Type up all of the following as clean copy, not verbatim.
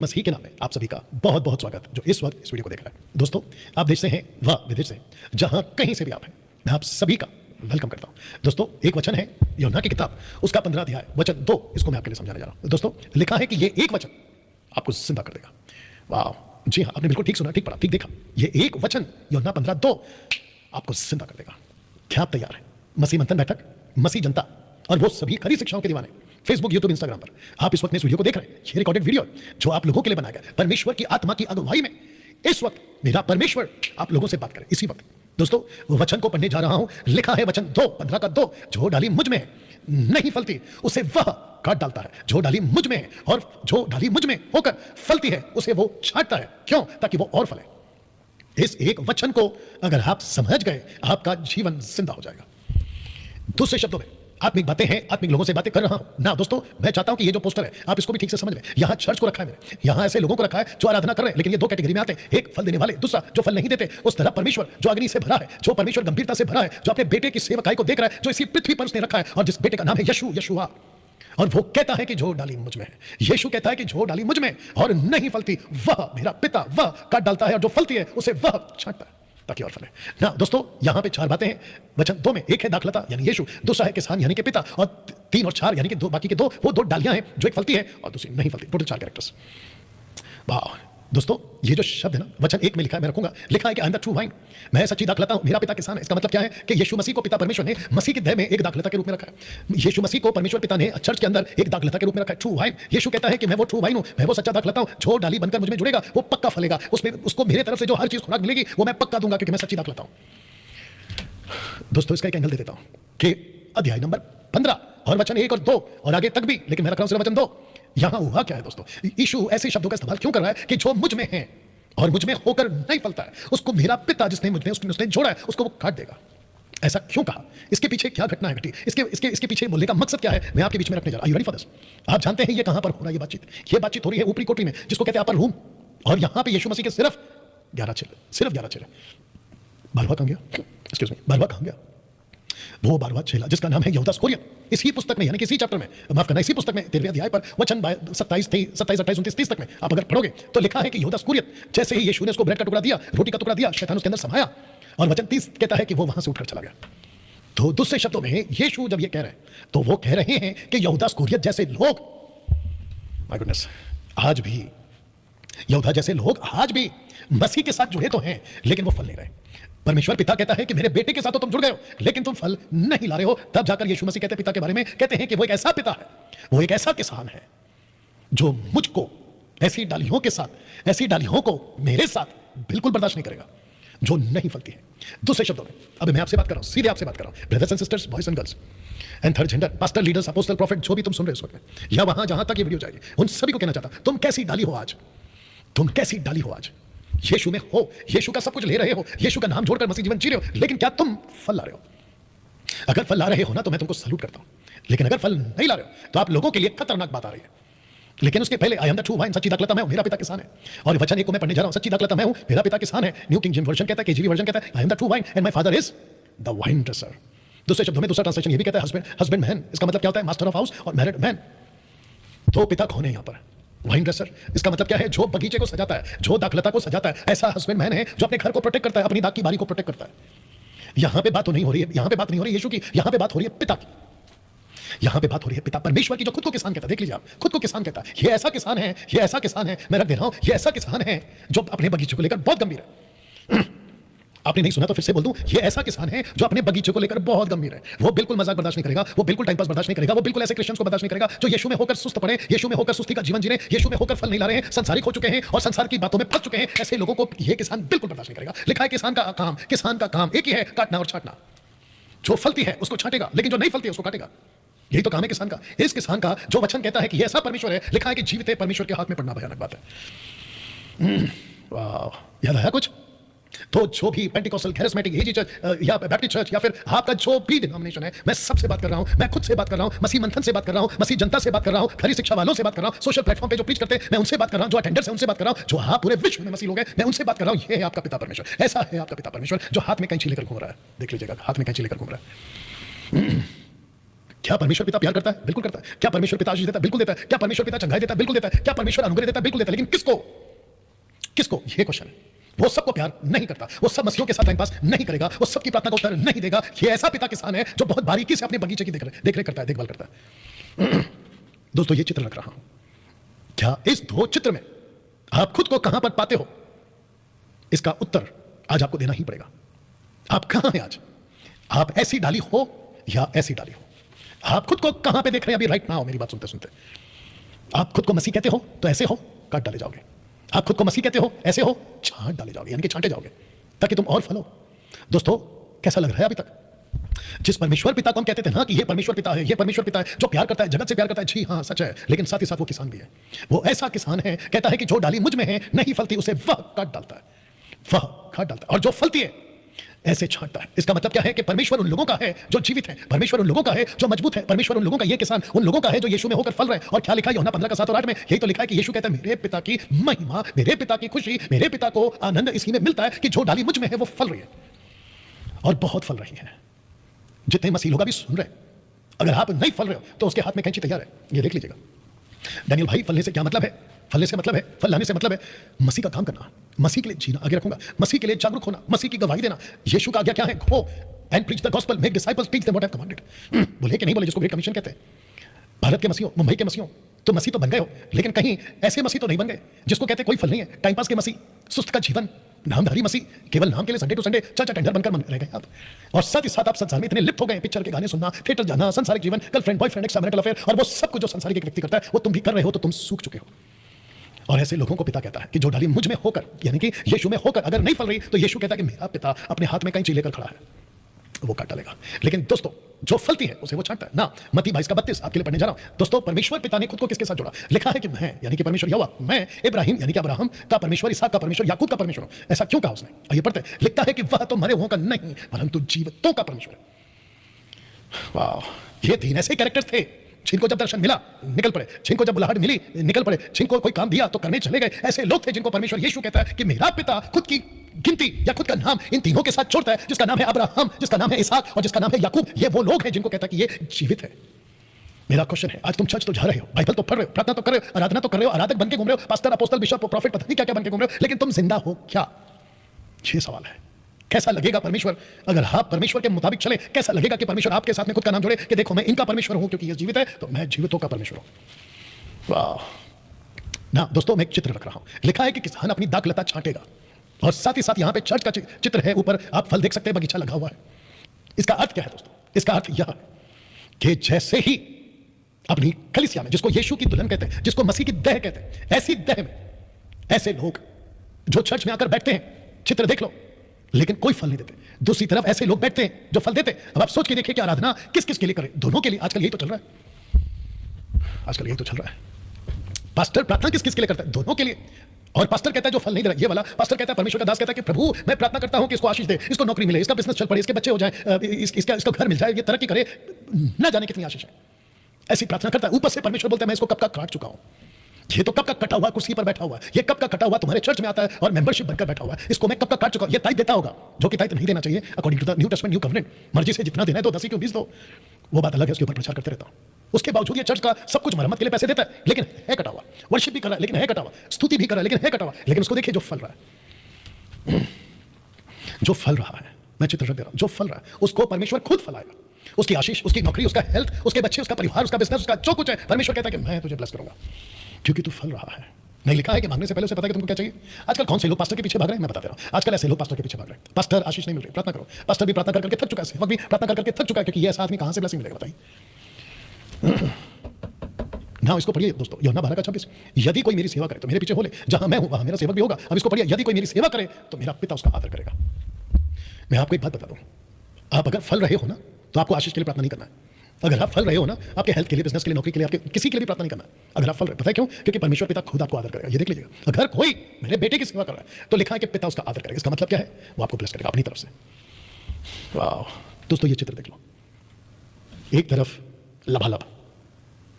मसीह के नाम में आप सभी का बहुत बहुत स्वागत जो इस वक्त इस वीडियो को देख रहा है। दोस्तों, आप देश से हैं व विदेश से, जहां कहीं से भी आप हैं, मैं आप सभी का वेलकम करता हूं। दोस्तों, एक वचन है यूहन्ना की किताब, उसका 15 अध्याय वचन 2, इसको मैं आपके लिए समझाने जा रहा हूं। दोस्तों, लिखा है कि ये एक वचन आपको जिंदा कर देगा। वाह, जी हाँ, आपने बिल्कुल ठीक सुना, ठीक पढ़ा, ठीक देखा। ये एक वचन यूहन्ना 15:2 आपको जिंदा कर देगा। क्या आप तैयार हैं? मसीह मंथन बैठक, मसीह जनता और वो सभी खरी शिक्षाओं के दीवाने फेसबुक, यूट्यूब, इंस्टाग्राम पर आप इस वक्त इस वीडियो को देख रहे हैं। ये रिकॉर्डेड वीडियो जो आप लोगों के लिए बनाया गया, परमेश्वर की आत्मा की अगुवाई में इस वक्त मेरा परमेश्वर आप लोगों से बात करे इसी वक्त। दोस्तों, वचन को पढ़ने जा रहा हूं। लिखा है वचन 2:15 जो डाली मुझ में नहीं फलती उसे वह काट डालता है, जो डाली मुझ में है और जो डाली मुझ में होकर फलती है उसे वो छांटता है। क्यों? ताकि वो और फले। इस एक वचन को अगर आप समझ गए, आपका जीवन जिंदा हो जाएगा। दूसरे शब्दों में, आत्मिक बातें हैं, आत्मिक लोगों से बातें कर रहा हूं ना। दोस्तों, मैं चाहता हूं कि ये जो पोस्टर है आप इसको भी ठीक से समझ लें। यहां चर्च को रखा है मैंने, यहां ऐसे लोगों को रखा है जो आराधना कर रहे हैं, लेकिन ये दो कैटेगरी में आते हैं, एक फल देने वाले, दूसरा जो फल नहीं देते। उस तरह परमेश्वर जो अग्नि से भरा है, जो परमेश्वर गंभीरता से भरा है, जो अपने बेटे की सेवकाई को देख रहा है, जो इसी पृथ्वी पर उसने रखा है, और जिस बेटे का नाम है यशुआ, और वो कहता है कि जो डाली मुझ में है, यीशु कहता है कि जो डाली मुझ में और नहीं फलती वह मेरा पिता वह काट डालता है, और जो फलती है उसे वह छांटता है ताकि और फले ना। दोस्तों, यहां पे 4 बातें हैं वचन 2 में। एक है दाखलता यानी यीशु, दूसरा है किसान यानी कि पिता, और 3 और 4 यानी कि 2, बाकी के 2 वो 2 डालियां हैं, जो एक फलती है और दूसरी नहीं फलती। Total 4 characters. वाह दोस्तों, ये जो शब्द है ना, वचन 1 में लिखा है, मैं रखूंगा, लिखा है कि I am the true wine, मैं सच्ची दाखलता हूं, मेरा पिता किसान है। इसका मतलब क्या है कि यीशु मसीह को पिता परमेश्वर ने मसीह के देह में एक दाखलता के रूप में रखा है। यीशु मसीह को परमेश्वर पिता ने चर्च के अंदर एक दाखलता के रूप में रखा है, ट्रू वाइन। यीशु कहता है कि मैं वो ट्रू वाइन हूं, मैं वो सच्चा दाखलता हूं, जो डाली बनकर मुझ में जुड़ेगा वो पक्का फलेगा, उसमें उसको मेरे तरफ से जो हर चीज खुराक मिलेगी वो मैं पक्का दूंगा, क्योंकि मैं सच्ची दाखलता हूं। दोस्तों, इसका एक एंगल दे देता हूं कि अध्याय नंबर 15 और वचन 1 और 2 और आगे तक भी, लेकिन मैं रख रहा हूं सिर्फ वचन 2। यहां हुआ क्या है दोस्तों? यीशु ऐसे शब्दों का इस्तेमाल क्यों कर रहा है कि जो मुझ में है और मुझ में होकर नहीं फलता है, उसको मेरा पिता जिसने मुझ में उसने जोड़ा है, उसको वो काट देगा। ऐसा क्यों कहा? इसके पीछे क्या घटना है घटी? इसके पीछे बोलने का मकसद क्या है, मैं आपके बीच में रखने जा रहा हूं। You ready for this? आप जानते हैं ये कहां पर हो रहा है? ये बातचीत हो रही है ऊपरी कोठरी में, जिसको कहते हैं अपर रूम, और यहां पे यीशु मसीह के सिर्फ 11 चेले। 12वां कहां गया? एक्सक्यूज मी, 12वां कहां गया? वो 12वां चेला जिसका नाम है यहूदा इस्करियोत, इसी पुस्तक में, यानी कि इसी चैप्टर में, माफ करना, इसी पुस्तक में 13वें अध्याय पर वचन 27, 28, 29, 30 तक में आप अगर पढ़ोगे तो लिखा है कि यहूदा इस्करियोत, जैसे ही यीशु ने उसको ब्रेड का टुकड़ा दिया, रोटी का टुकड़ा दिया, शैतान उसके अंदर समाया, और वचन 30 कहता है कि वो वहां से उठकर चला गया। तो दूसरे शब्दों में यीशु जब ये कह रहे हैं तो वो कह रहे हैं कि यहूदा इस्करियोत जैसे लोग, माय गुडनेस, आज भी यहूदा जैसे लोग आज भी मसीह के साथ जुड़े तो हैं, लेकिन वो फल नहीं रहे। परमेश्वर पिता कहता है कि मेरे बेटे के साथ तो तुम जुड़ गए हो, लेकिन तुम फल नहीं ला रहे हो। तब जाकर यीशु मसीह कहते हैं पिता के बारे में, कहते हैं कि वो एक ऐसा पिता है, वो एक ऐसा किसान है जो मुझको ऐसी डालियों के साथ, ऐसी डालियों को मेरे साथ बिल्कुल बर्दाश्त नहीं करेगा जो नहीं फलती है। दूसरे शब्दों में, अब मैं आपसे बात कर रहा हूं, सीधे आपसे बात कर रहा हूं, brothers and sisters, boys and girls and third gender, pastor, leaders, apostle, profit, जो भी तुम सुन रहे हो इस वक्त में, या वहां जहां तक ये वीडियो जाएगी, उन सभी को कहना चाहता हूं, तुम कैसी डाली हो आज? तुम कैसी डाली हो आज? यीशु में हो, यीशु का सब कुछ ले रहे हो, यीशु का नाम जोड़कर मसीह जीवन जी रहे हो, लेकिन क्या तुम फल ला रहे हो? अगर फल ला रहे हो ना तो मैं तुमको सैल्यूट करता हूं, लेकिन अगर फल नहीं ला रहे हो तो आप लोगों के लिए खतरनाक बात आ रही है। लेकिन उसके पहले, I am the true wine, सच्ची दाखलता मैं हूं, मेरा पिता किसान है। और वचन 1 को मैं पढ़ने जा रहा हूं, सच्ची दाखलता मैं हूं, मेरा पिता किसान है। न्यू किंग जेम्स वर्जन कहता है, केजीवी वर्जन कहता है, I am the true wine and my father is the wine dresser. दूसरे शब्दों में, दूसरा ट्रांसलेशन ये भी कहता है हस्बैंड मैन। इसका मतलब क्या होता है? मास्टर ऑफ हाउस और मैरिड मैन। दो पिता कौन है यहां पर? वाइन ड्रेसर, इसका मतलब क्या है? जो बगीचे को सजाता है, जो दाखलता को सजाता है, ऐसा हस्बैंड मैन है जो अपने घर को प्रोटेक्ट करता है, अपनी दाख की बारी को प्रोटेक्ट करता है। यहां पे बात तो नहीं हो रही है, यहां पे बात नहीं हो रही है यीशु की, यहां पे बात हो रही है पिता की। यहां पे बात हो रही है पिता परमेश्वर की, जो खुद को किसान कहता है। देख लीजिए आप, खुद को किसान कहता है। ये ऐसा किसान है, ये ऐसा किसान है, मैं रख दे रहा हूं, ये ऐसा किसान है जो अपने बगीचे को लेकर बहुत गंभीर है। आपने नहीं सुना तो फिर से बोल दूं, ये ऐसा किसान है जो अपने बगीचे को लेकर बहुत गंभीर है। वो बिल्कुल मजाक बर्दाश्त नहीं करेगा, वो बिल्कुल टाइम पास बर्दाश्त नहीं करेगा, वो बिल्कुल ऐसे क्रिश्चियंस को बर्दाश्त नहीं करेगा जो यीशु में होकर सुस्त पड़े, यीशु में होकर सुस्ती का जीवन जी रहे, यीशु में होकर फल नहीं ला रहे हैं, संसारिक हो चुके हैं और संसार की बातों में फंस चुके हैं। ऐसे लोगों को ये किसान बिल्कुल बर्दाश्त नहीं करेगा। लिखा है किसान का काम एक ही है, काटना और छांटना। जो फलती है उसको छांटेगा, लेकिन जो नहीं फलती है उसको काटेगा। यही तो काम है किसान का। इस किसान का जो वचन कहता है कि ये ऐसा परमेश्वर है, लिखा है कि जीवित परमेश्वर के हाथ में पड़ना भयानक बात है। वाह, याद आया कुछ? तो जो भी पेंटिकोस्टल, कैरिस्मेटिक, एजी चर्च या बैप्टिस्ट चर्च या फिर आपका जो भी डिनोमिनेशन है, मैं सबसे बात कर रहा हूं, मैं खुद से बात कर रहा हूं, मसीह मंथन से बात कर रहा हूं, मसीह जनता से बात कर रहा हूं, खरी शिक्षा वालों से बात कर रहा हूं, सोशल प्लेटफॉर्म पे जो प्रीच करते हैं मैं उनसे बात कर रहा हूं, जो अटेंडर्स हैं उनसे बात कर रहा हूं, जो हाँ पूरे विश्व में मसीह लोग हैं मैं उनसे बात कर रहा हूं। ये है आपका पिता परमेश्वर, ऐसा है आपका पिता परमेश्वर जो हाथ में कैंची लेकर घूम रहा है। देख लीजिएगा, हाथ में कैंची लेकर घूम रहा है। क्या परमेश्वर पिता प्यार करता है? बिल्कुल करता है। क्या परमेश्वर पिता आशीष देता है? बिल्कुल देता है। क्या परमेश्वर पिता चंगाई देता है? बिल्कुल देता है। क्या परमेश्वर अनुग्रह देता है? बिल्कुल देता है। लेकिन किसको? किसको? ये क्वेश्चन है। वो सबको प्यार नहीं करता, वो सब मसीहों के साथ टाइम पास नहीं करेगा, वो सबकी प्रार्थना का उत्तर नहीं देगा। ये ऐसा पिता किसान है जो बहुत बारीकी से अपने बगीचे की देखरेख करता है, देखभाल करता है। दोस्तों ये चित्र रख रहा हूं, क्या इस दो चित्र में आप खुद को कहां पर पाते हो? इसका उत्तर आज आपको देना ही पड़ेगा। आप कहां हैं आज? आप ऐसी डाली हो या ऐसी डाली हो? आप खुद को कहां पे देख रहे हैं अभी राइट नाउ? मेरी बात सुनते सुनते आप खुद को मसीह कहते हो तो ऐसे हो, काट डाले जाओगे। आप खुद को मसीह कहते हो, ऐसे हो, छांट डाले जाओगे, यानी कि छांटे जाओगे ताकि तुम और फलो। दोस्तों कैसा लग रहा है अभी तक? जिस परमेश्वर पिता को हम कहते थे ना कि ये परमेश्वर पिता है, ये परमेश्वर पिता है जो प्यार करता है, जगत से प्यार करता है, जी हाँ सच है, लेकिन साथ ही साथ वो किसान भी है। वो ऐसा किसान है, कहता है कि जो डाली मुझ में है नहीं फलती उसे वह काट डालता है, वह काट डालता है, और जो फलती है ऐसे छांटता है। इसका मतलब क्या है कि परमेश्वर उन लोगों का है जो जीवित है, परमेश्वर उन लोगों का है जो मजबूत है, परमेश्वर उन लोगों का, ये किसान उन लोगों का है जो यीशु में होकर फल रहे हैं। और क्या लिखा है यूहन्ना 15:7 और 8 में? यही तो लिखा है कि यीशु कहता है मेरे पिता की महिमा, मेरे पिता की खुशी, मेरे पिता को आनंद इसी में मिलता है कि जो डाली मुझ में है वो फल रही है, और बहुत फल रही है। जितने मसीह लोग अभी सुन रहे हैं, अगर आप नहीं फल रहे हो तो उसके हाथ में कैंची तैयार है, ये देख लीजिएगा। डैनियल भाई, फलने से क्या मतलब है? फलने से मतलब है, फल लाने से मतलब है मसीह का काम करना, मसीह के लिए जीना, आगे रखूंगा, मसीह के लिए जागरूक होना, मसीह की गवाही देना। यीशु का आज्ञा क्या है? Go and preach the gospel, make disciples, teach them what I have commanded. बोले कि नहीं बोले? जिसको ग्रेट कमीशन कहते हैं। भारत के मसीहों, मुंबई के मसीहों, तो मसीह तो बन गए हो, लेकिन कहीं ऐसे मसीह तो नहीं बन गए जिसको कहते कोई फल नहीं है, टाइम पास के मसीह, सुस्त का जीवन, नामधारी मसीह, केवल नाम के लिए Sunday to Sunday church attender बनकर रह गए आप। और साथ ही साथ आप संसार में इतने लिप्त हो गए, पिक्चर के गाने सुनना, थिएटर जाना, संसारिक जीवन, गर्लफ्रेंड, बॉयफ्रेंड, एक्स्ट्रामैरिटल अफेयर, और वो सब कुछ जो संसारिक एक व्यक्ति करता है वो तुम भी कर रहे हो, तो तुम सूख चुके हो। और ऐसे लोगों को पिता कहता है कि जो डाली मुझ में होकर, यानी कि यीशु में होकर अगर नहीं फल रही, तो यीशु कहता है कि मेरा पिता अपने हाथ में कैंची लेकर खड़ा है, वो काट डालेगा। लेकिन दोस्तों जो फलती है उसे वो छांटता है ना। मत्ती 22:32 आपके लिए पढ़ने जा रहा हूं। दोस्तों परमेश्वर पिता ने खुद को किसके साथ जोड़ा? लिखा है कि मैं, यानी कि परमेश्वर यहोवा, मैं इब्राहिम यानी कि अब्राहम का परमेश्वर, इसहाक का परमेश्वर, याकूब का परमेश्वर हूं। ऐसा क्यों कहा उसने? आइए पढ़ते हैं। लिखता है कि वह तो मरे हुओं का नहीं परंतु जीवितों का परमेश्वर है। वाह, ये 3 ऐसे कैरेक्टर्स थे जिनको जब दर्शन मिला निकल पड़े, जिनको जब बुलाहट मिली निकल पड़े, जिनको कोई काम दिया तो करने चले गए। ऐसे लोग थे जिनको परमेश्वर यीशु कहता है कि मेरा पिता खुद की गिनती या खुद का नाम इन तीनों के साथ जोड़ता है, जिसका नाम है अब्राहम, जिसका नाम है इसहाक और जिसका नाम है याकूब। ये वो लोग हैं जिनको कहता है कि ये जीवित है। मेरा क्वेश्चन है, आज तुम चर्च तो जा रहे हो, बाइबल तो पढ़ रहे हो, प्रार्थना तो कर रहे हो, आराधना तो कर रहे हो, आराधक बनके घूम रहे हो, पास्टर, अपोस्टल, बिशप, प्रॉफिट, पता नहीं क्या क्या बनके घूम रहे हो, लेकिन तुम जिंदा हो क्या? ये सवाल है। कैसा लगेगा परमेश्वर अगर आप परमेश्वर के मुताबिक चले? कैसा लगेगा कि परमेश्वर आपके साथ में खुद का नाम जोड़े कि देखो मैं इनका परमेश्वर हूं क्योंकि ये जीवित है, तो मैं जीवितों का परमेश्वर हूं। वाह ना दोस्तों, मैं एक चित्र रख रहा हूं। लिखा है कि किसान अपनी दाखलता छांटेगा, और साथ ही साथ यहां पे चर्च का चित्र है, ऊपर आप फल देख सकते हैं, बगीचा लगा हुआ है। इसका अर्थ क्या है दोस्तों? इसका अर्थ यह है कि जैसे ही अपनी कलीसिया में, जिसको यीशु की दुल्हन कहते हैं, जिसको मसीह की देह कहते हैं, ऐसी देह में ऐसे लोग जो चर्च में आकर बैठते हैं, चित्र देख लो, लेकिन कोई फल नहीं देते। दूसरी तरफ ऐसे लोग बैठते हैं जो फल देते हैं। अब आप सोच के देखिए कि आराधना किस किस के लिए करें? दोनों के लिए। आजकल यही तो चल रहा है, आजकल यही तो चल रहा है। पास्टर प्रार्थना किस किस के लिए करता है? दोनों के लिए। और पास्टर कहता है जो फल नहीं दे रहा, ये वाला पास्टर कहता है, परमेश्वर का दास कहता है कि प्रभु मैं प्रार्थना करता हूं कि इसको आशीष दे, इसको नौकरी मिले, इसका बिजनेस चल पड़े, इसके बच्चे हो जाए, इसका घर मिल जाए, ये तरक्की करे, ना जाने कितनी आशीष है। ऐसी प्रार्थना करता है। ऊपर से परमेश्वर बोलता है मैं इसको कब का काट चुका हूं, ये तो कब का कटा हुआ कुर्सी पर बैठा हुआ है, ये कब का कटा हुआ तुम्हारे चर्च में आता है और मेंबरशिप बनकर बैठा हुआ है, इसको मैं कब का काट चुका हूं। ये टाइप देता होगा जो कि टाइप नहीं देना चाहिए according to the new testament, new covenant. मर्जी से जितना देना है तो 10 क्यों 20 दो, वो बात अलग है, उसके ऊपर प्रचार करते रहता हूं। उसके बावजूद ये चर्च का सब कुछ मरम्मत के लिए पैसे देता है, लेकिन है कटा हुआ। वर्शिप भी कर रहा है लेकिन है कटा हुआ, स्तुति भी कर रहा है लेकिन है कटा हुआ। लेकिन उसको देखिए जो फल रहा है, जो फल रहा है, मैं चित्र रख दे रहा हूं, जो फल रहा है उसको परमेश्वर खुद फलाएगा। उसकी आशीष, उसकी नौकरी, उसका हेल्थ, उसके बच्चे, उसका परिवार, उसका बिजनेस, उसका जो कुछ है, परमेश्वर कहता है कि मैं तुझे ब्लेस करूंगा क्योंकि तू फल रहा है। नहीं लिखा है कि मांगने से पहले उसे पता है कि तुमको क्या चाहिए। आजकल कौन से लोग पास्टर के पीछे भाग रहे हैं, मैं बता दे रहा हूं। आजकल ऐसे लोग पास्टर के पीछे भाग रहे हैं, पास्टर आशीष नहीं मिल रही, प्रार्थना करो। पास्टर भी प्रार्थना करके थक चुका है, भी प्रार्थना करके थक चुका है, क्योंकि ये ऐसा आदमी कहां से ब्लेसिंग मिलेगा बताइए ना। इसको पढ़िए दोस्तों, यूहन्ना 12:26। यदि कोई मेरी सेवा करे तो मेरे पीछे हो ले, जहां मैं हूं वहां मेरा सेवक भी होगा। अब इसको पढ़िए, यदि कोई मेरी सेवा करे तो मेरा पिता उसका आदर करेगा। मैं आपको एक बात बता दूं, आप अगर फल रहे हो ना तो आपको आशीष के लिए प्रार्थना नहीं करना है। अगर आप फल रहे हो ना, आपके हेल्थ के लिए, बिजनेस के लिए, नौकरी के लिए, आपके किसी के लिए भी प्रार्थना नहीं करना है। अगर आप फल रहे, पता है क्यों? क्योंकि परमेश्वर पिता खुद आपको आदर करेगा। ये देख लीजिएगा, अगर कोई मेरे बेटे की सेवा कर रहा है तो लिखा है कि पिता उसका आदर करेगा। इसका मतलब क्या है? वो आपको ब्लेस करेगा अपनी तरफ से। वाह दोस्तों, ये चित्र देख लो। एक तरफ लबालब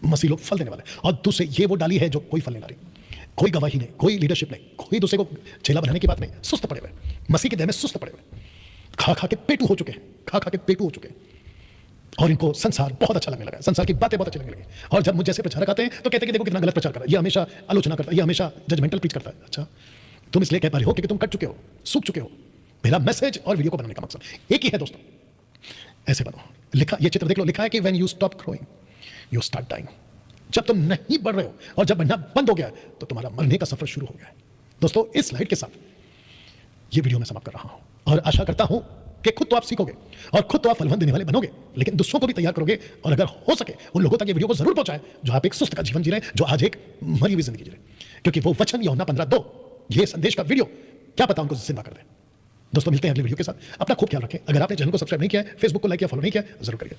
मसीह लोग फल देने वाले, और दूसरे ये वो डाली है जो कोई फल नहीं ला रही, कोई गवाही नहीं, कोई लीडरशिप नहीं, कोई दूसरे को चेला बनाने की बात नहीं, सुस्त पड़े हुए, मसीह के देह में सुस्त पड़े हुए, खा खा के पेटू हो चुके हैं, खा खा के पेटू हो चुके हैं। और इनको संसार बहुत अच्छा लगने लगा, संसार की बातें बहुत अच्छी लगने लगी। और जब मुझ जैसे प्रचारक आते हैं तो कहते हैं कि देखो कितना गलत प्रचार कर रहा है, ये हमेशा आलोचना करता है, ये हमेशा जजमेंटल प्रीच करता है। अच्छा, तुम इसलिए कह पा रहे हो क्योंकि तुम कट चुके हो, सूख चुके हो। मेरा मैसेज और वीडियो को बनाने का मकसद एक ही है दोस्तों, ऐसे बनो। लिखा, ये चित्र देख लो, लिखा है कि when you stop growing you start dying. जब तुम नहीं बढ़ रहे हो और जब बढ़ना बंद हो गया है तो तुम्हारा मरने का सफर शुरू हो गया है। दोस्तों, इस स्लाइड के साथ ये वीडियो मैं समाप्त कर रहा हूं और आशा करता हूं कि खुद तो आप सीखोगे और खुद तो आप फलवंत देने वाले बनोगे, लेकिन दूसरों को भी तैयार करोगे। और अगर हो सके उन लोगों तक ये वीडियो को जरूर पहुंचाएं जो आप एक सुस्त का जीवन जी रहे हैं, जो आज एक मरी हुई जिंदगी जी रहे हैं। क्योंकि वो वचन यूहन्ना 15:2 ये संदेश का वीडियो क्या पता उनको जिंदा कर दे। दोस्तों, मिलते हैं अगले वीडियो के साथ। अपना खूब ख्याल रखें। अगर आपने चैनल को सब्सक्राइब नहीं किया है, फेसबुक को लाइक या फॉलो नहीं किया, जरूर करिए।